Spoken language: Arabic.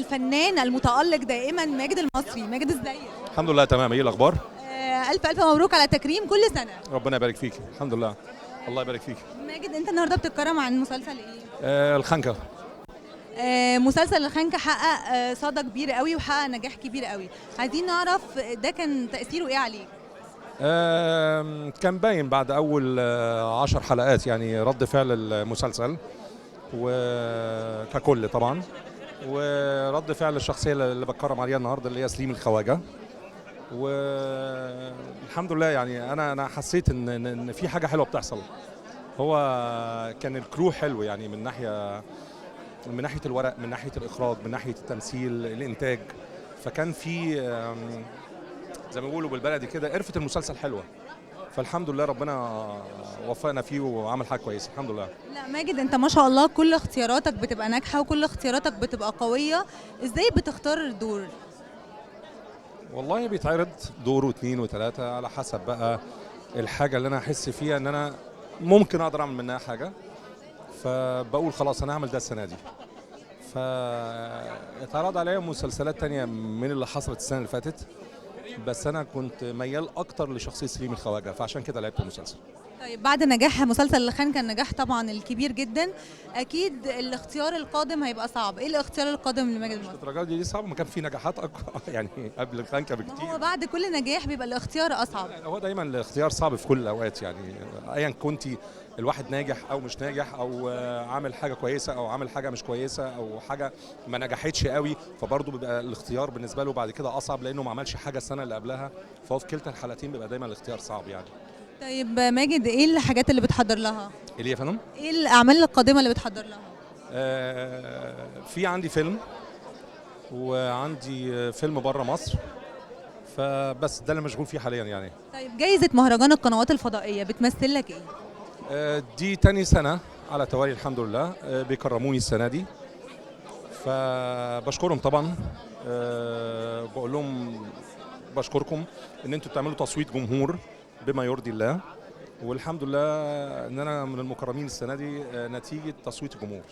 الفنان المتألق دائما ماجد المصري. ماجد ازيك؟ الحمد لله تمام. ايه الاخبار؟ الف الف مبروك على تكريم كل سنه. ربنا يبارك فيك. الحمد لله. الله يبارك فيك. ماجد انت النهارده بتتكرم عن مسلسل ايه؟ الخنكه. مسلسل الخنكه حقق صدى كبير قوي وحقق نجاح كبير قوي. عايزين نعرف ده كان تأثيره ايه عليك؟ كان باين بعد اول 10 حلقات يعني رد فعل المسلسل وككل طبعا، ورد فعل الشخصيه اللي بتكرم عليها النهارده اللي هي سليم الخواجه. والحمد لله يعني انا حسيت ان في حاجه حلوه بتحصل. هو كان الكرو حلو يعني من ناحيه الورق، من ناحيه الاخراج، من ناحيه التمثيل، الانتاج. فكان في زي ما بيقولوا بالبلدي كده قرفه المسلسل حلوه. فالحمد لله ربنا وفقنا فيه وعمل حاجه كويسه الحمد لله. لا ماجد انت ما شاء الله كل اختياراتك بتبقى ناجحه وكل اختياراتك بتبقى قويه. ازاي بتختار الدور؟ والله بيتعرض دور واثنين وثلاثه على حسب بقى الحاجه اللي انا احس فيها ان انا ممكن اقدر اعمل منها حاجه، فبقول خلاص انا هعمل ده السنه دي. فاتعرض عليا مسلسلات تانية من اللي حصلت السنه اللي فاتت، بس انا كنت ميال اكتر لشخصيه سليم الخواجه فعشان كده لعبت المسلسل. طيب بعد نجاح مسلسل الخان كان نجاح طبعا الكبير جدا، اكيد الاختيار القادم هيبقى صعب. ايه الاختيار القادم لماجد المصري؟ الدرجه دي صعبه، ما كان في نجاحات يعني قبل الخنكه بكتير. هو بعد كل نجاح بيبقى الاختيار اصعب. هو دايما الاختيار صعب في كل الاوقات يعني ايا كنت الواحد ناجح او مش ناجح او عامل حاجه كويسه او عامل حاجه مش كويسه او حاجه ما نجحتش قوي، فبرضه بيبقى الاختيار بالنسبه له بعد كده اصعب لانه ما عملش حاجه السنه اللي قبلها. فهو في كلتا الحالتين بيبقى دايما الاختيار صعب يعني. طيب ماجد ايه الحاجات اللي بتحضر لها؟ ايه يا فندم؟ ايه الاعمال القادمه اللي بتحضر لها؟ في عندي فيلم وعندي فيلم بره مصر، فبس ده اللي مشغول فيه حاليا يعني. طيب جايزه مهرجان القنوات الفضائيه بتمثل لك ايه؟ دي تاني سنه على توالي الحمد لله بيكرموني السنه دي، فبشكرهم طبعا. بقول لهم بشكركم ان انتوا بتعملوا تصويت جمهور بما يرضي الله، والحمد لله ان انا من المكرمين السنه دي نتيجه تصويت الجمهور.